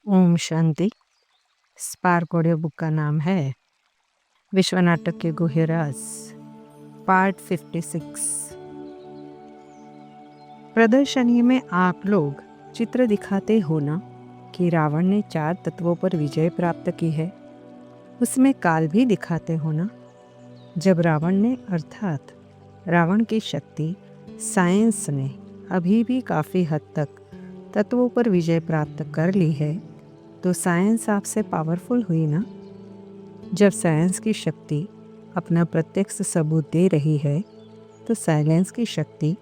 Om Shanti. Spark audio book का नाम है विश्व नाटक के गुह्य राज, पार्ट 56। प्रदर्शनी में आप लोग चित्र दिखाते हो ना कि रावण ने 4 तत्वों पर विजय प्राप्त की है। उसमें काल भी दिखाते हो ना, जब रावण ने अर्थात रावण की शक्ति साइंस ने अभी भी काफ़ी हद तक तत्वों पर विजय प्राप्त कर ली है, तो साइंस आपसे पावरफुल हुई ना। जब साइंस की शक्ति अपना प्रत्यक्ष सबूत दे रही है, तो साइलेंस की शक्ति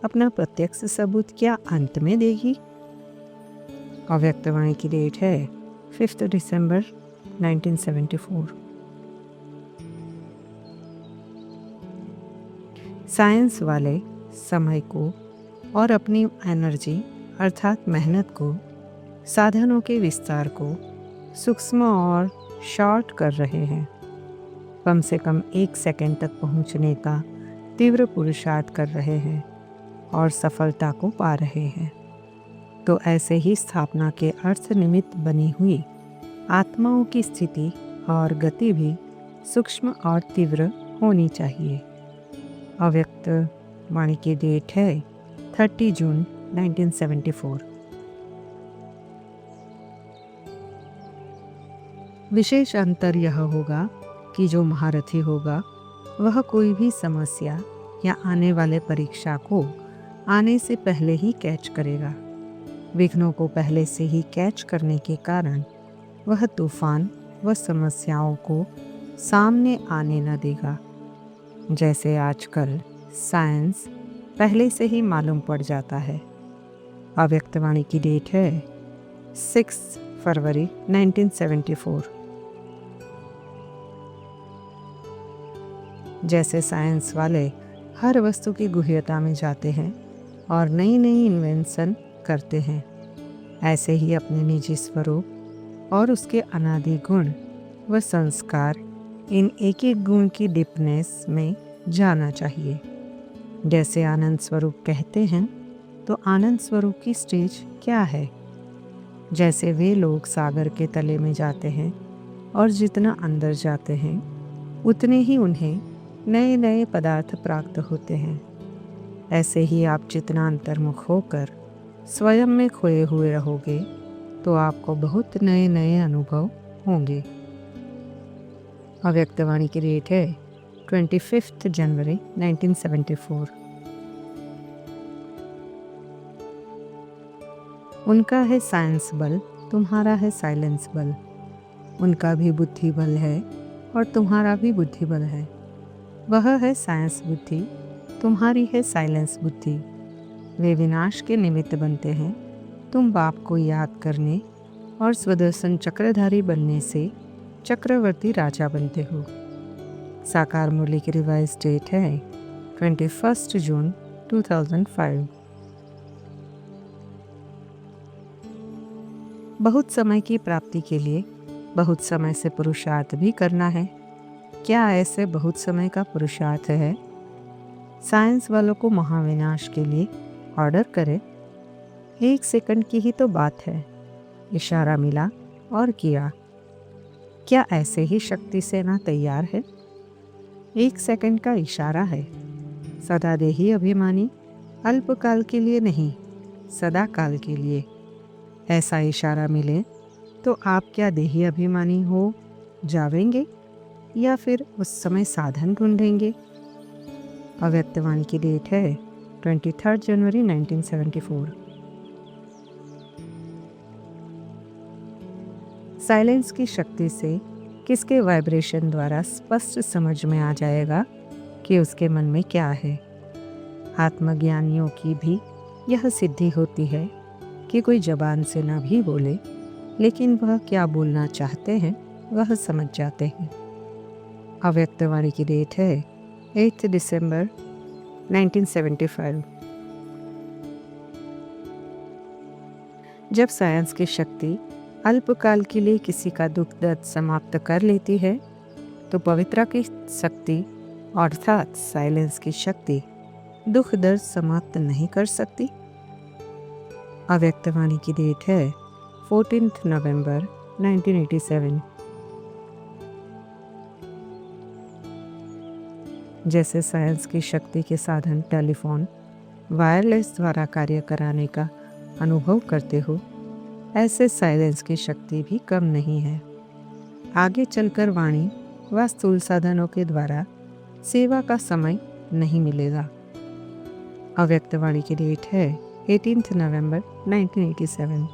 अपना प्रत्यक्ष सबूत क्या अंत में देगी? अव्यक्तवाणी की डेट है 5 दिसंबर 1974। साइंस वाले समय को और अपनी एनर्जी अर्थात मेहनत को, साधनों के विस्तार को सूक्ष्म और शॉर्ट कर रहे हैं। कम से कम 1 सेकंड तक पहुंचने का तीव्र पुरुषार्थ कर रहे हैं और सफलता को पा रहे हैं। तो ऐसे ही स्थापना के अर्थ निमित्त बनी हुई आत्माओं की स्थिति और गति भी सूक्ष्म और तीव्र होनी चाहिए। अव्यक्त वाणी की डेट है 30 जून 1974। विशेष अंतर यह होगा कि जो महारथी होगा वह कोई भी समस्या या आने वाले परीक्षा को आने से पहले ही कैच करेगा। विघ्नों को पहले से ही कैच करने के कारण वह तूफान व समस्याओं को सामने आने न देगा। जैसे आजकल साइंस पहले से ही मालूम पड़ जाता है। अव्यक्तवाणी की डेट है 6 फरवरी 1974। जैसे साइंस वाले हर वस्तु की गुह्यता में जाते हैं और नई नई इन्वेंशन करते हैं, ऐसे ही अपने निजी स्वरूप और उसके अनादि गुण व संस्कार, इन एक एक गुण की डीपनेस में जाना चाहिए। जैसे आनंद स्वरूप कहते हैं, तो आनंद स्वरूप की स्टेज क्या है? जैसे वे लोग सागर के तले में जाते हैं और जितना अंदर जाते हैं उतने ही उन्हें नए नए पदार्थ प्राप्त होते हैं। ऐसे ही आप जितना अंतर्मुख होकर स्वयं में खोए हुए रहोगे, तो आपको बहुत नए नए अनुभव होंगे। अव्यक्तवाणी की डेट है 25 जनवरी 1974। उनका है साइंस बल, तुम्हारा है साइलेंस बल। उनका भी बुद्धि बल है और तुम्हारा भी बुद्धि बल है। वह है साइंस बुद्धि, तुम्हारी है साइलेंस बुद्धि। वे विनाश के निमित्त बनते हैं। तुम बाप को याद करने और स्वदर्शन चक्रधारी बनने से चक्रवर्ती राजा बनते हो। साकार मुरली की रिवाइज डेट है 21 जून 2005। बहुत समय की प्राप्ति के लिए बहुत समय से पुरुषार्थ भी करना है। क्या ऐसे बहुत समय का पुरुषार्थ है? साइंस वालों को महाविनाश के लिए ऑर्डर करे। 1 सेकंड की ही तो बात है। इशारा मिला और किया। क्या ऐसे ही शक्ति सेना तैयार है? 1 सेकंड का इशारा है। सदा देही अभिमानी अल्पकाल के लिए नहीं, सदा काल के लिए। ऐसा इशारा मिले तो आप क्या देही अभिमानी हो जावेंगे या फिर उस समय साधन ढूंढेंगे? अव्यक्तवाणी की डेट है 23 जनवरी 1974। साइलेंस की शक्ति से किसके वाइब्रेशन द्वारा स्पष्ट समझ में आ जाएगा कि उसके मन में क्या है। आत्मज्ञानियों की भी यह सिद्धि होती है कि कोई जबान से ना भी बोले, लेकिन वह क्या बोलना चाहते हैं वह समझ जाते हैं। अव्यक्तवाणी की डेट है 8 दिसंबर 1975। जब साइंस की शक्ति अल्पकाल के लिए किसी का दुख दर्द समाप्त कर लेती है, तो पवित्रा की शक्ति अर्थात साइलेंस की शक्ति दुख दर्द समाप्त नहीं कर सकती। अव्यक्तवाणी की डेट है 14th नवंबर 1987। जैसे साइंस की शक्ति के साधन टेलीफोन वायरलेस द्वारा कार्य कराने का अनुभव करते हो, ऐसे साइलेंस की शक्ति भी कम नहीं है। आगे चलकर वाणी व स्थूल साधनों के द्वारा सेवा का समय नहीं मिलेगा। अव्यक्त वाणी की डेट है 18th नवंबर 1987।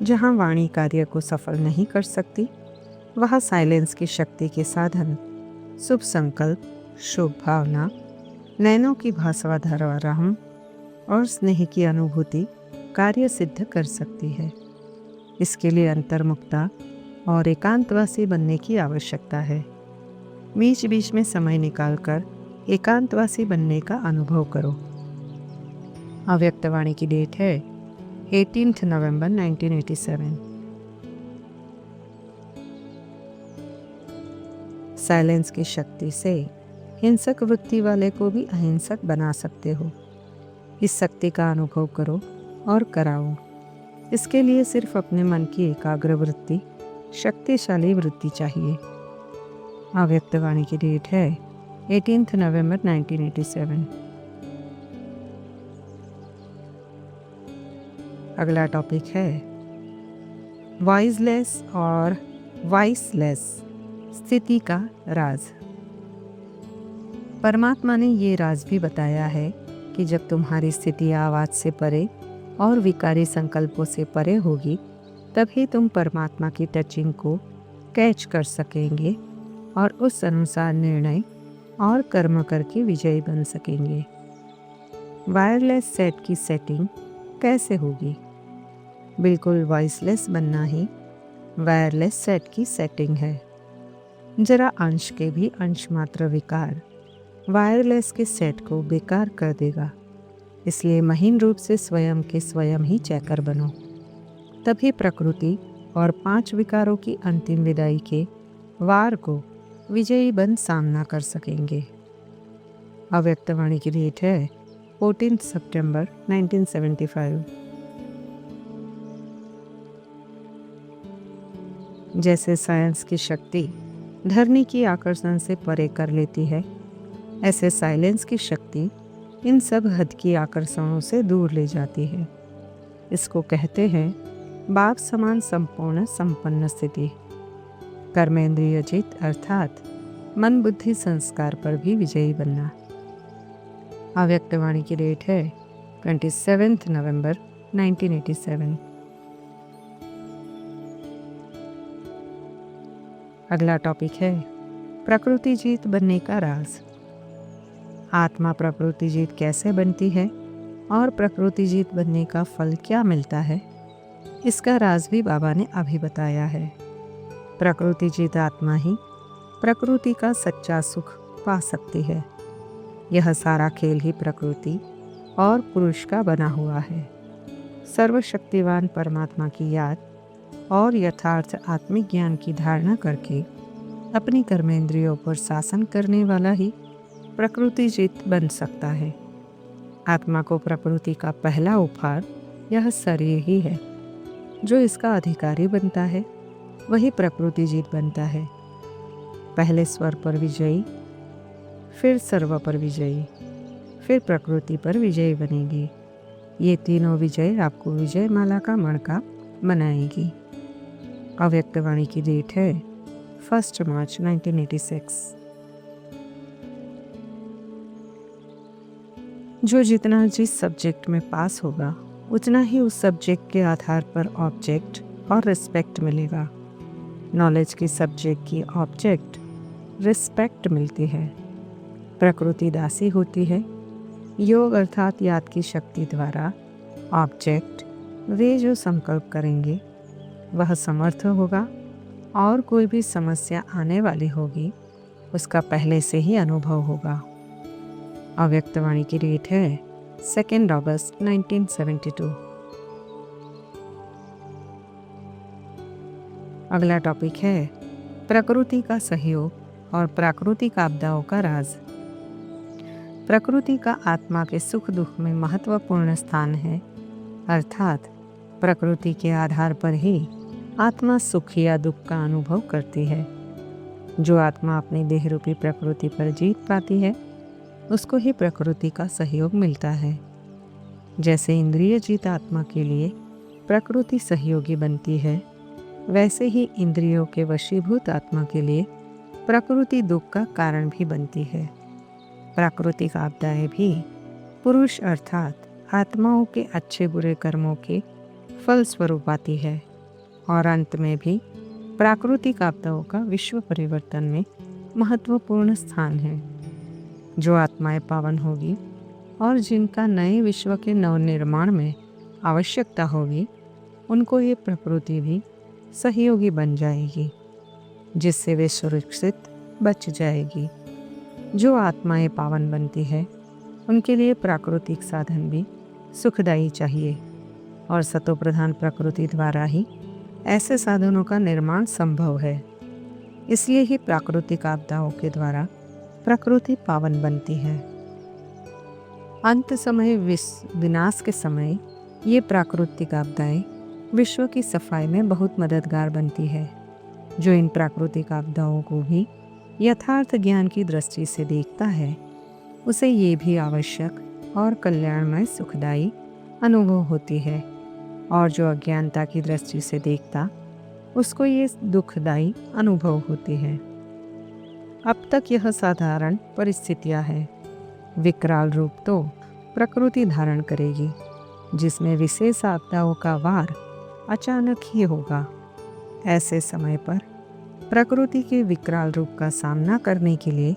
जहां वाणी कार्य को सफल नहीं कर सकती, वह साइलेंस की शक्ति के साधन शुभ संकल्प, शुभ भावना, नैनों की भाषाधारा रहम और स्नेह की अनुभूति कार्य सिद्ध कर सकती है। इसके लिए अंतर्मुक्ता और एकांतवासी बनने की आवश्यकता है। बीच बीच में समय निकालकर एकांतवासी बनने का अनुभव करो। अव्यक्त वाणी की डेट है 18th नवंबर 1987। साइलेंस की शक्ति से हिंसक वृत्ति वाले को भी अहिंसक बना सकते हो। इस शक्ति का अनुभव करो और कराओ। इसके लिए सिर्फ अपने मन की एकाग्र वृत्ति, शक्तिशाली वृत्ति चाहिए। अव्यक्त वाणी की डेट है 18th नवंबर 1987। अगला टॉपिक है वॉइसलेस और वॉइसलेस स्थिति का राज। परमात्मा ने ये राज भी बताया है कि जब तुम्हारी स्थिति आवाज से परे और विकारी संकल्पों से परे होगी, तभी तुम परमात्मा की टचिंग को कैच कर सकेंगे और उस अनुसार निर्णय और कर्म करके विजयी बन सकेंगे। वायरलेस सेट की सेटिंग कैसे होगी? बिल्कुल वॉइसलेस बनना ही वायरलेस सेट की सेटिंग है। जरा अंश के भी अंश मात्र विकार वायरलेस के सेट को बेकार कर देगा। इसलिए महीन रूप से स्वयं के स्वयं ही चेकर बनो, तभी प्रकृति और 5 विकारों की अंतिम विदाई के वार को विजयी बन सामना कर सकेंगे। अव्यक्त वाणी की डेट है 14 सितंबर 1975। जैसे साइंस की शक्ति धरनी की आकर्षण से परे कर लेती है, ऐसे साइलेंस की शक्ति इन सब हद की आकर्षणों से दूर ले जाती है। इसको कहते हैं बाप समान संपूर्ण संपन्न स्थिति। कर्मेंद्रिय जित अर्थात मन बुद्धि संस्कार पर भी विजयी बनना। अव्यक्त वाणी की डेट है 27 नवंबर 1987। अगला टॉपिक है प्रकृति जीत बनने का राज। आत्मा प्रकृति जीत कैसे बनती है और प्रकृति जीत बनने का फल क्या मिलता है, इसका राज भी बाबा ने अभी बताया है। प्रकृति जीत आत्मा ही प्रकृति का सच्चा सुख पा सकती है। यह सारा खेल ही प्रकृति और पुरुष का बना हुआ है। सर्वशक्तिवान परमात्मा की याद और यथार्थ आत्मिक ज्ञान की धारणा करके अपनी कर्मेंद्रियों पर शासन करने वाला ही प्रकृति जीत बन सकता है। आत्मा को प्रकृति का पहला उपहार यह शरीर ही है। जो इसका अधिकारी बनता है वही प्रकृति जीत बनता है। पहले स्वर पर विजयी, फिर सर्व पर विजयी, फिर प्रकृति पर विजयी बनेगी। ये तीनों विजय आपको विजय माला का मणका बनाएगी। अव्यक्त वाणी की डेट है 1 मार्च 1986। जो जितना जिस सब्जेक्ट में पास होगा, उतना ही उस सब्जेक्ट के आधार पर ऑब्जेक्ट और रिस्पेक्ट मिलेगा। नॉलेज की सब्जेक्ट की ऑब्जेक्ट रिस्पेक्ट मिलती है। प्रकृति दासी होती है। योग अर्थात याद की शक्ति द्वारा ऑब्जेक्ट वे जो संकल्प करेंगे वह समर्थ होगा और कोई भी समस्या आने वाली होगी उसका पहले से ही अनुभव होगा। अव्यक्त वाणी की डेट है 2 अगस्त 1972। अगला टॉपिक है प्रकृति का सहयोग और प्राकृतिक आपदाओं का राज। प्रकृति का आत्मा के सुख दुख में महत्वपूर्ण स्थान है, अर्थात प्रकृति के आधार पर ही आत्मा सुख या दुख का अनुभव करती है। जो आत्मा अपनी देह रूपी प्रकृति पर जीत पाती है, उसको ही प्रकृति का सहयोग मिलता है। जैसे इंद्रिय जीत आत्मा के लिए प्रकृति सहयोगी बनती है, वैसे ही इंद्रियों के वशीभूत आत्मा के लिए प्रकृति दुख का कारण भी बनती है। प्राकृतिक आपदाएं भी पुरुष अर्थात आत्माओं के अच्छे बुरे कर्मों के फल स्वरूप आती है, और अंत में भी प्राकृतिक आपदाओं का विश्व परिवर्तन में महत्वपूर्ण स्थान है। जो आत्माएं पावन होगी और जिनका नए विश्व के नवनिर्माण में आवश्यकता होगी, उनको ये प्रकृति भी सहयोगी बन जाएगी, जिससे वे सुरक्षित बच जाएगी। जो आत्माएं पावन बनती है, उनके लिए प्राकृतिक साधन भी सुखदायी चाहिए, और सतोप्रधान प्रकृति द्वारा ही ऐसे साधनों का निर्माण संभव है। इसलिए ही प्राकृतिक आपदाओं के द्वारा प्रकृति पावन बनती है। अंत समय विनाश के समय ये प्राकृतिक आपदाएं विश्व की सफाई में बहुत मददगार बनती है। जो इन प्राकृतिक आपदाओं को भी यथार्थ ज्ञान की दृष्टि से देखता है, उसे ये भी आवश्यक और कल्याणमय सुखदायी अनुभव होती है, और जो अज्ञानता की दृष्टि से देखता, उसको ये दुखदायी अनुभव होती है। अब तक यह साधारण परिस्थितियां हैं। विकराल रूप तो प्रकृति धारण करेगी, जिसमें विशेष आपदाओं का वार अचानक ही होगा। ऐसे समय पर प्रकृति के विकराल रूप का सामना करने के लिए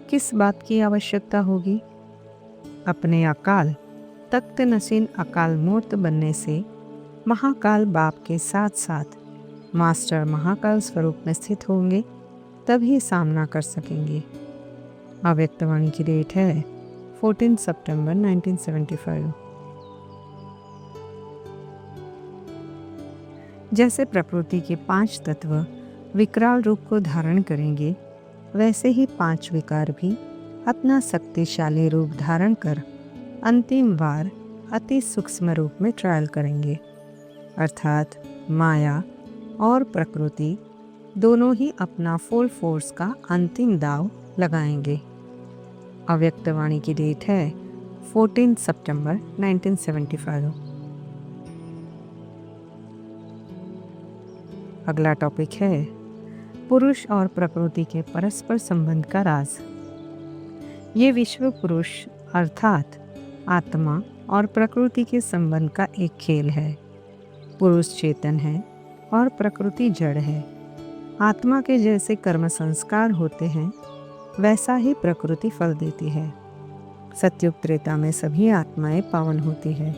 किस बात की आवश्यकता होगी? अपने अकाल तख्त नशीन अकाल मूर्त बनने से महाकाल बाप के साथ साथ मास्टर महाकाल स्वरूप में स्थित होंगे, तभी सामना कर सकेंगे। अव्यक्तवाणी की डेट है 14 सितंबर 1975। जैसे प्रकृति के 5 तत्व विकराल रूप को धारण करेंगे, वैसे ही 5 विकार भी अपना शक्तिशाली रूप धारण कर अंतिम बार अति सूक्ष्म रूप में ट्रायल करेंगे, अर्थात माया और प्रकृति दोनों ही अपना फुल फोर्स का अंतिम दाव लगाएंगे। अव्यक्तवाणी की डेट है 14 सितंबर 1975। अगला टॉपिक है पुरुष और प्रकृति के परस्पर संबंध का राज। ये विश्व पुरुष अर्थात आत्मा और प्रकृति के संबंध का एक खेल है। पुरुष चेतन है और प्रकृति जड़ है। आत्मा के जैसे कर्म संस्कार होते हैं, वैसा ही प्रकृति फल देती है। सत्युग त्रेता में सभी आत्माएं पावन होती है।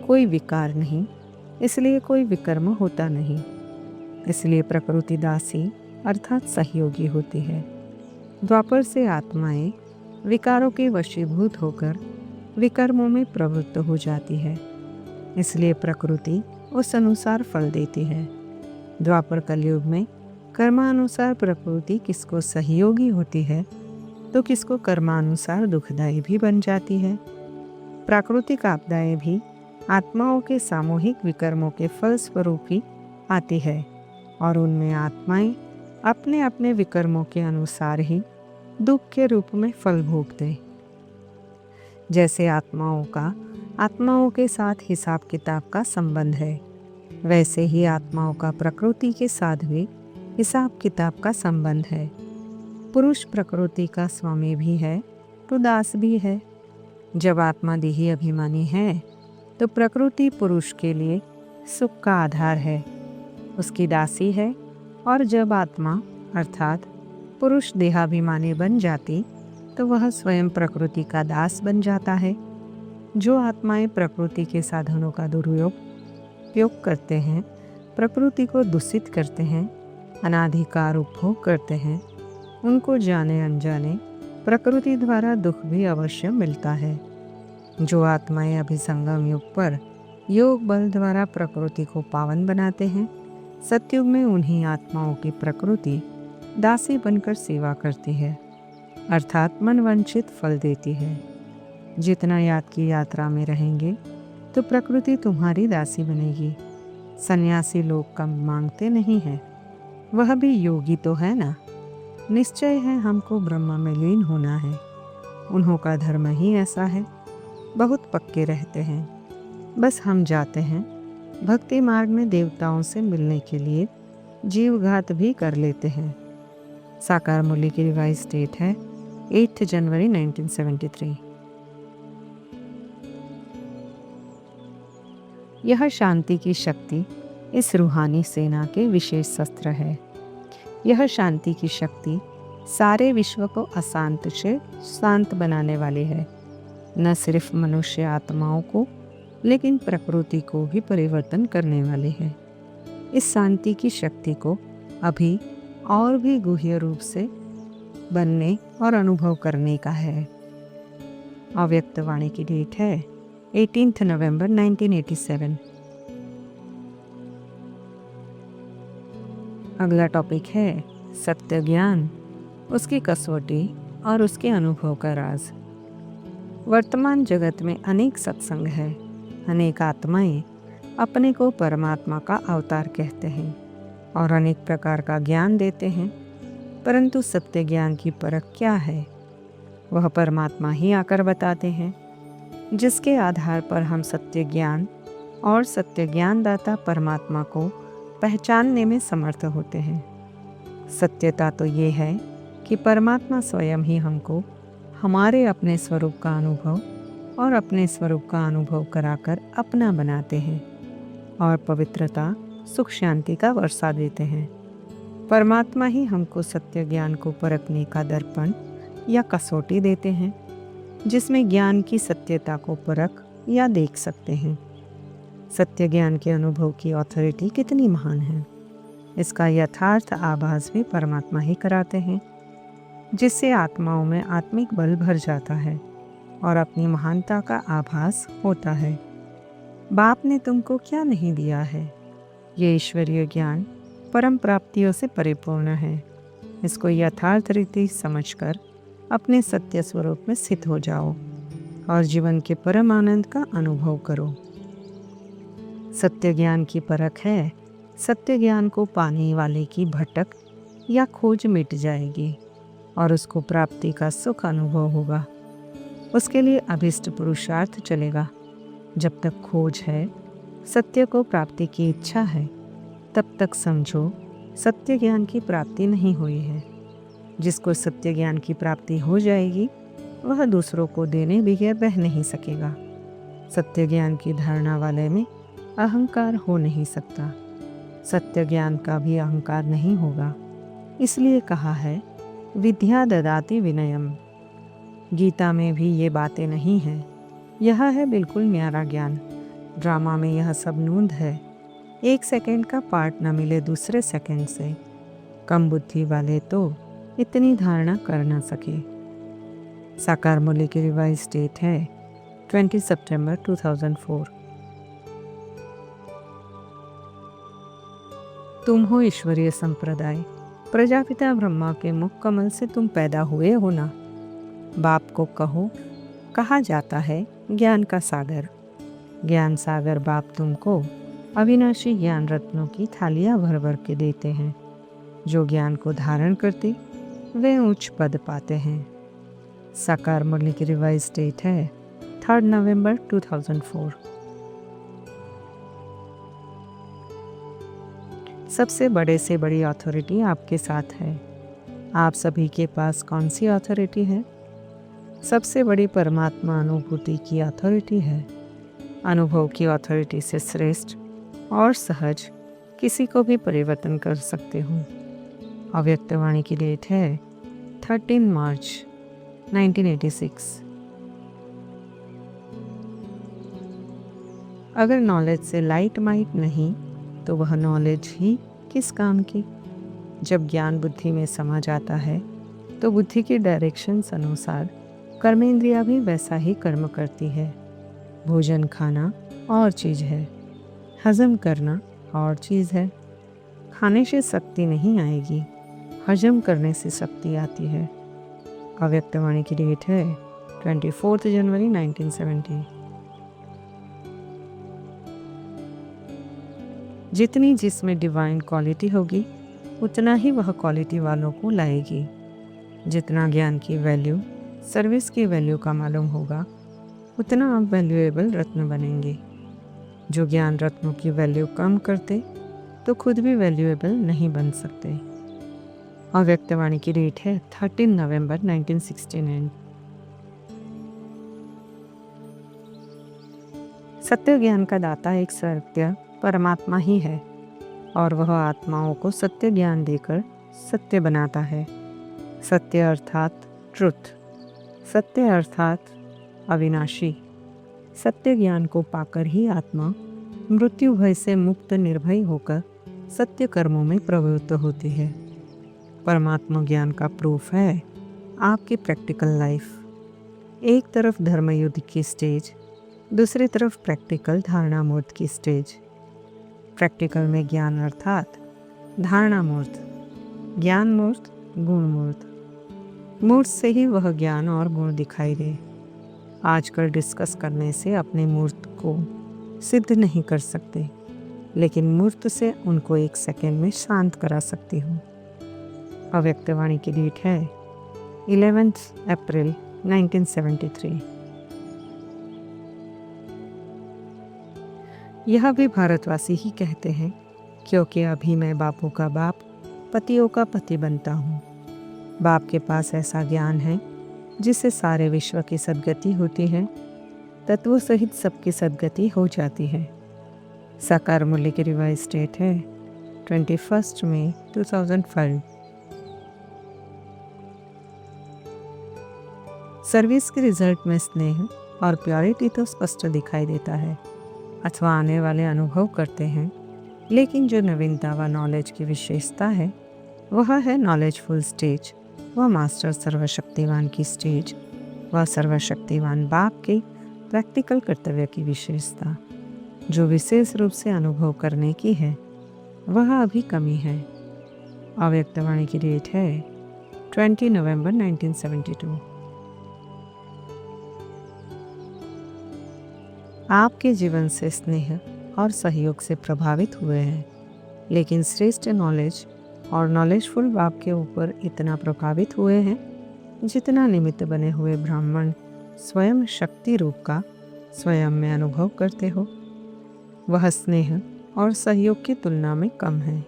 कोई विकार नहीं, इसलिए कोई विकर्म होता नहीं। इसलिए प्रकृति दासी अर्थात सहयोगी होती है। द्वापर से आत्माएं विकारों के वशीभूत होकर विकर्मों में प्रवृत्त हो जाती है, इसलिए प्रकृति उस अनुसार फल देती है। द्वापर कलयुग में कर्मानुसार प्रकृति किसको सहयोगी होती है, तो किसको कर्मानुसार दुखदायी भी बन जाती है। प्राकृतिक आपदाएं भी आत्माओं के सामूहिक विकर्मों के फल स्वरूप ही आती है, और उनमें आत्माएं अपने अपने विकर्मों के अनुसार ही दुख के रूप में फल भोगते। जैसे आत्माओं के साथ हिसाब किताब का संबंध है, वैसे ही आत्माओं का प्रकृति के साथ भी हिसाब किताब का संबंध है। पुरुष प्रकृति का स्वामी भी है तो दास भी है। जब आत्मा देही अभिमानी है, तो प्रकृति पुरुष के लिए सुख का आधार है, उसकी दासी है। और जब आत्मा अर्थात पुरुष देहाभिमानी बन जाती, तो वह स्वयं प्रकृति का दास बन जाता है। जो आत्माएं प्रकृति के साधनों का दुरुपयोग करते हैं, प्रकृति को दूषित करते हैं, अनाधिकार उपभोग करते हैं, उनको जाने अनजाने प्रकृति द्वारा दुख भी अवश्य मिलता है। जो आत्माएं अभिसंगम युग पर योग बल द्वारा प्रकृति को पावन बनाते हैं, सतयुग में उन्हीं आत्माओं की प्रकृति दासी बनकर सेवा करती है। अर्थात मनवांछित फल देती है। जितना याद की यात्रा में रहेंगे तो प्रकृति तुम्हारी दासी बनेगी। सन्यासी लोग कम मांगते नहीं हैं, वह भी योगी तो है ना। निश्चय है हमको ब्रह्म में लीन होना है। उन्हों का धर्म ही ऐसा है, बहुत पक्के रहते हैं। बस हम जाते हैं भक्ति मार्ग में देवताओं से मिलने के लिए, जीवघात भी कर लेते हैं। साकार मूल्य की रिवाइज डेट है 8 जनवरी 1973। यह शांति की शक्ति इस रूहानी सेना के विशेष शस्त्र है। यह शांति की शक्ति सारे विश्व को अशांत से शांत बनाने वाली है। न सिर्फ मनुष्य आत्माओं को, लेकिन प्रकृति को भी परिवर्तन करने वाली है। इस शांति की शक्ति को अभी और भी गुह्य रूप से बनने और अनुभव करने का है। अव्यक्त वाणी की डेट है 18 नवंबर 1987। अगला टॉपिक है सत्य ज्ञान, उसकी कसौटी और उसके अनुभव का राज। वर्तमान जगत में अनेक सत्संग है। अनेक आत्माएं अपने को परमात्मा का अवतार कहते हैं और अनेक प्रकार का ज्ञान देते हैं, परंतु सत्य ज्ञान की परख क्या है? वह परमात्मा ही आकर बताते हैं, जिसके आधार पर हम सत्य ज्ञान और सत्य ज्ञानदाता परमात्मा को पहचानने में समर्थ होते हैं। सत्यता तो ये है कि परमात्मा स्वयं ही हमको हमारे अपने स्वरूप का अनुभव और अपने स्वरूप का अनुभव कराकर अपना बनाते हैं और पवित्रता, सुख, शांति का वर्षा देते हैं। परमात्मा ही हमको सत्य ज्ञान को परखने का दर्पण या कसौटी देते हैं, जिसमें ज्ञान की सत्यता को परख या देख सकते हैं। सत्य ज्ञान के अनुभव की अथॉरिटी कितनी महान है, इसका यथार्थ आभास भी परमात्मा ही कराते हैं, जिससे आत्माओं में आत्मिक बल भर जाता है और अपनी महानता का आभास होता है। बाप ने तुमको क्या नहीं दिया है? ये ईश्वरीय ज्ञान परम प्राप्तियों से परिपूर्ण है। इसको यथार्थ रीति समझकर अपने सत्य स्वरूप में स्थित हो जाओ और जीवन के परम आनंद का अनुभव करो। सत्य ज्ञान की परख है, सत्य ज्ञान को पाने वाले की भटक या खोज मिट जाएगी और उसको प्राप्ति का सुख अनुभव होगा। उसके लिए अभिष्ट पुरुषार्थ चलेगा। जब तक खोज है, सत्य को प्राप्ति की इच्छा है, तब तक समझो सत्य ज्ञान की प्राप्ति नहीं हुई है। जिसको सत्य ज्ञान की प्राप्ति हो जाएगी, वह दूसरों को देने बगैर रह नहीं सकेगा। सत्य ज्ञान की धारणा वाले में अहंकार हो नहीं सकता। सत्य ज्ञान का भी अहंकार नहीं होगा। इसलिए कहा है विद्या ददाति विनयम। गीता में भी ये बातें नहीं हैं। यह है बिल्कुल न्यारा ज्ञान। ड्रामा में यह सब नूंद है। 1 सेकंड का पार्ट न मिले दूसरे सेकंड से। कम बुद्धि वाले तो इतनी धारणा कर न सके। साकार मूल्य की रिवाइज डेट है 20 सितंबर 2004। तुम हो ईश्वरीय संप्रदाय। प्रजापिता ब्रह्मा के मुख कमल से तुम पैदा हुए हो ना। बाप को कहा जाता है ज्ञान का सागर। ज्ञान सागर बाप तुमको अविनाशी ज्ञान रत्नों की थालियां भर भर के देते हैं। जो ज्ञान को धारण करते वे उच्च पद पाते हैं। साकार मूल्य की रिवाइज डेट है 3 नवंबर 2004। सबसे बड़े से बड़ी अथॉरिटी आपके साथ है। आप सभी के पास कौन सी अथॉरिटी है? सबसे बड़ी परमात्मा अनुभूति की अथॉरिटी है। अनुभव की अथॉरिटी से श्रेष्ठ और सहज किसी को भी परिवर्तन कर सकते हो। अव्यक्त वाणी की डेट है 13 मार्च 1986। अगर नॉलेज से लाइट माइट नहीं तो वह नॉलेज ही किस काम की। जब ज्ञान बुद्धि में समा जाता है तो बुद्धि की डायरेक्शंस अनुसार कर्मेंद्रिया भी वैसा ही कर्म करती है। भोजन खाना और चीज़ है, हजम करना और चीज़ है। खाने से शक्ति नहीं आएगी, हजम करने से शक्ति आती है। अव्यक्तवाणी की डेट है 24 जनवरी 1970। जितनी जिसमें डिवाइन क्वालिटी होगी उतना ही वह क्वालिटी वालों को लाएगी। जितना ज्ञान की वैल्यू सर्विस की वैल्यू का मालूम होगा उतना आप वैल्यूएबल रत्न बनेंगे। जो ज्ञान रत्नों की वैल्यू कम करते तो खुद भी वैल्यूएबल नहीं बन सकते। अव्यक्तवाणी की डेट है 13 नवंबर 1969। सत्य ज्ञान का दाता एक सत्य परमात्मा ही है और वह आत्माओं को सत्य ज्ञान देकर सत्य बनाता है। सत्य अर्थात ट्रुथ, सत्य अर्थात अविनाशी। सत्य ज्ञान को पाकर ही आत्मा मृत्यु भय से मुक्त निर्भय होकर सत्य कर्मों में प्रवृत्त होती है। परमात्मा ज्ञान का प्रूफ है आपकी प्रैक्टिकल लाइफ। एक तरफ धर्म युद्ध की स्टेज, दूसरी तरफ प्रैक्टिकल धारणा मूर्त की स्टेज। प्रैक्टिकल में ज्ञान अर्थात धारणा मूर्त, ज्ञान मूर्त, गुण मूर्त। मूर्त से ही वह ज्ञान और गुण दिखाई दे। आजकल डिस्कस करने से अपने मूर्त को सिद्ध नहीं कर सकते, लेकिन मूर्त से उनको एक सेकंड में शांत करा सकती हूँ। अव्यक्तवाणी की डेट है 11 अप्रैल 1973। यह भी भारतवासी ही कहते हैं, क्योंकि अभी मैं बापों का बाप, पतियों का पति बनता हूँ। बाप के पास ऐसा ज्ञान है जिससे सारे विश्व की सद्गति होती है, तत्वों सहित सबकी सद्गति हो जाती है। साकार मूल्य की रिवाइज डेट है 21 मई 2005। सर्विस के रिजल्ट में स्नेह और प्योरिटी तो स्पष्ट दिखाई देता है अथवा आने वाले अनुभव करते हैं, लेकिन जो नवीनता व नॉलेज की विशेषता है वह है नॉलेजफुल स्टेज व मास्टर सर्वशक्तिवान की स्टेज व सर्वशक्तिवान बाप के प्रैक्टिकल कर्तव्य की विशेषता। जो विशेष रूप से अनुभव करने की है वह अभी कमी है। अव्यक्तवाणी की डेट है 20 नवंबर 1972। आपके जीवन से स्नेह और सहयोग से प्रभावित हुए हैं, लेकिन श्रेष्ठ नॉलेज और नॉलेजफुल बाप के ऊपर इतना प्रभावित हुए हैं जितना निमित्त बने हुए ब्राह्मण स्वयं शक्ति रूप का स्वयं में अनुभव करते हो, वह स्नेह और सहयोग की तुलना में कम है।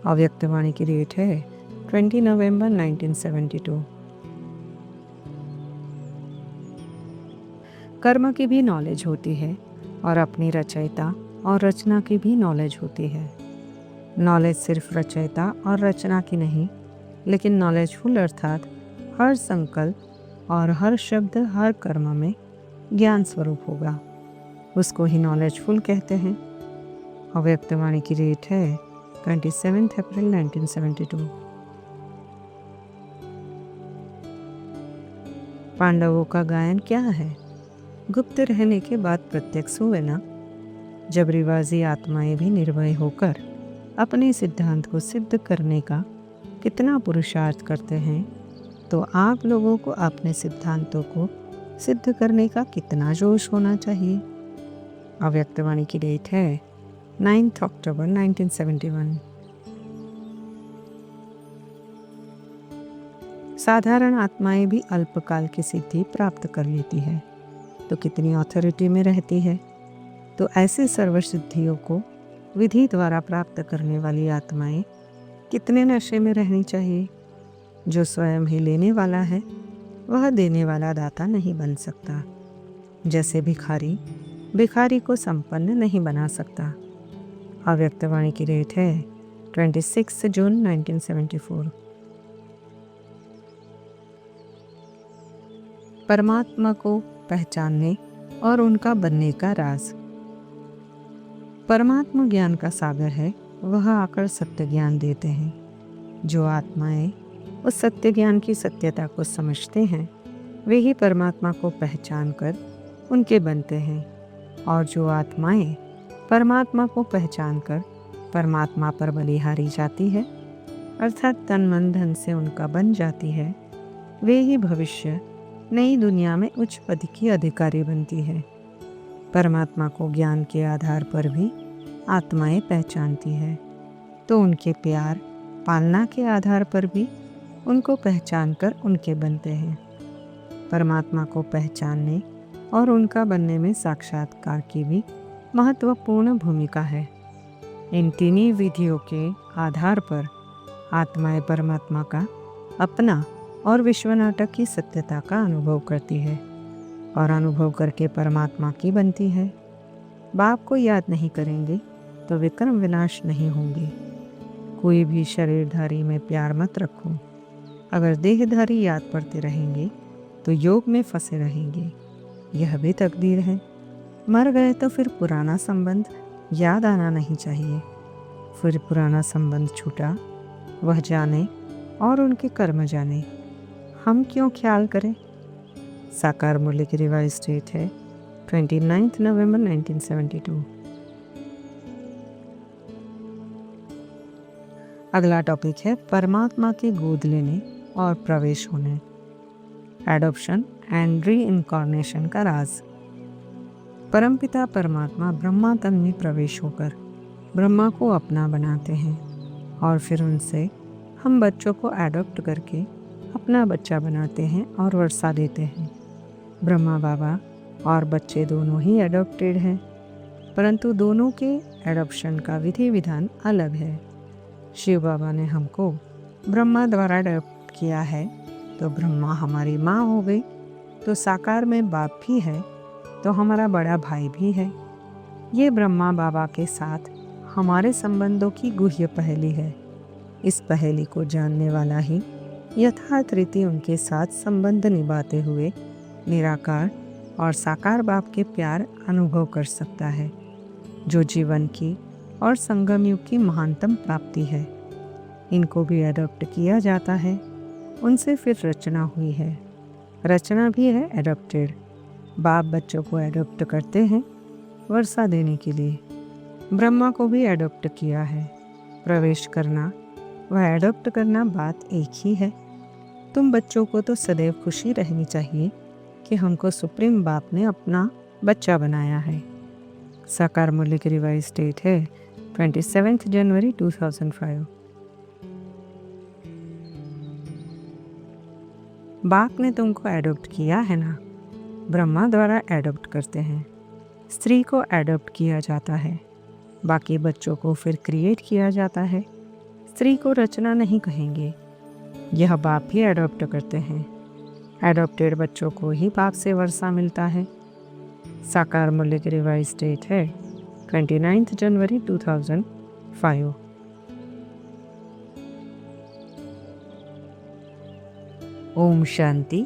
अव्यक्तवाणी की डेट है 20 नवंबर 1972। कर्म की भी नॉलेज होती है और अपनी रचयिता और रचना की भी नॉलेज होती है। नॉलेज सिर्फ रचयिता और रचना की नहीं, लेकिन नॉलेजफुल अर्थात हर संकल्प और हर शब्द हर कर्म में ज्ञान स्वरूप होगा, उसको ही नॉलेजफुल कहते हैं। अव्यक्तवाणी की डेट है 27 अप्रैल 1972। पांडवों का गायन क्या है? गुप्त रहने के बाद प्रत्यक्ष हुए ना। जब रिवाजी आत्माएं भी निर्भय होकर अपने सिद्धांत को सिद्ध करने का कितना पुरुषार्थ करते हैं, तो आप लोगों को अपने सिद्धांतों को सिद्ध करने का कितना जोश होना चाहिए। अव्यक्तवाणी की डेट है 9 अक्टूबर 1971। साधारण आत्माएं भी अल्पकाल की सिद्धि प्राप्त कर लेती है, तो कितनी अथॉरिटी में रहती है। तो ऐसे सर्व सिद्धियों को विधि द्वारा प्राप्त करने वाली आत्माएं कितने नशे में रहनी चाहिए। जो स्वयं ही लेने वाला है वह देने वाला दाता नहीं बन सकता। जैसे भिखारी को संपन्न नहीं बना सकता। अव्यक्तवाणी की डेट है 26 जून 1974। परमात्मा को पहचानने और उनका बनने का राज। परमात्मा ज्ञान का सागर है, वह आकर सत्य ज्ञान देते हैं। जो आत्माएं उस सत्य ज्ञान की सत्यता को समझते हैं वे ही परमात्मा को पहचान कर उनके बनते हैं, और जो आत्माएं परमात्मा को पहचान कर परमात्मा पर बलिहारी जाती है, अर्थात तन मन धन से उनका बन जाती है, वे ही भविष्य नई दुनिया में उच्च पद की अधिकारी बनती है। परमात्मा को ज्ञान के आधार पर भी आत्माएं पहचानती है, तो उनके प्यार पालना के आधार पर भी उनको पहचान कर उनके बनते हैं। परमात्मा को पहचानने और उनका बनने में साक्षात्कार की भी महत्वपूर्ण भूमिका है। इन तीनों विधियों के आधार पर आत्माएं परमात्मा का अपना और विश्व नाटक की सत्यता का अनुभव करती है और अनुभव करके परमात्मा की बनती है। बाप को याद नहीं करेंगे तो विक्रम विनाश नहीं होंगे। कोई भी शरीरधारी में प्यार मत रखो। अगर देहधारी याद पड़ते रहेंगे तो योग में फंसे रहेंगे। यह भी तकदीर है। मर गए तो फिर पुराना संबंध याद आना नहीं चाहिए। फिर पुराना संबंध छूटा, वह जाने और उनके कर्म जाने, हम क्यों ख्याल करें। साकार मूल्य की रिवाइज डेट है 29 नवंबर 1972। अगला टॉपिक है परमात्मा के गोद लेने और प्रवेश होने, एडॉप्शन एंड री इनकॉर्नेशन का राज। परमपिता परमात्मा ब्रह्मा तन में प्रवेश होकर ब्रह्मा को अपना बनाते हैं और फिर उनसे हम बच्चों को एडॉप्ट करके अपना बच्चा बनाते हैं और वर्षा देते हैं। ब्रह्मा बाबा और बच्चे दोनों ही एडॉप्टेड हैं, परंतु दोनों के एडॉप्शन का विधि विधान अलग है। शिव बाबा ने हमको ब्रह्मा द्वारा एडॉप्ट किया है, तो ब्रह्मा हमारी माँ हो गई, तो साकार में बाप भी है तो हमारा बड़ा भाई भी है। ये ब्रह्मा बाबा के साथ हमारे संबंधों की गुह्य पहेली है। इस पहेली को जानने वाला ही यथार्थ रीति उनके साथ संबंध निभाते हुए निराकार और साकार बाप के प्यार अनुभव कर सकता है, जो जीवन की और संगम युग की महानतम प्राप्ति है। इनको भी एडॉप्ट किया जाता है, उनसे फिर रचना हुई है। रचना भी है एडॉप्टेड। बाप बच्चों को एडॉप्ट करते हैं वर्षा देने के लिए। ब्रह्मा को भी एडॉप्ट किया है। प्रवेश करना व एडॉप्ट करना बात एक ही है। तुम बच्चों को तो सदैव खुशी रहनी चाहिए कि हमको सुप्रीम बाप ने अपना बच्चा बनाया है। साकार मूल्य की रिवाइज डेट है 27 जनवरी 2005। बाप ने तुमको एडॉप्ट किया है ना। ब्रह्मा द्वारा एडॉप्ट करते हैं। स्त्री को एडॉप्ट किया जाता है, बाकी बच्चों को फिर क्रिएट किया जाता है। स्त्री को रचना नहीं कहेंगे, यह बाप भी एडॉप्ट करते हैं। एडॉप्टेड बच्चों को ही बाप से वर्षा मिलता है। साकार मूल्य की रिवाइज डेट है 29 जनवरी 2005। ओम शांति।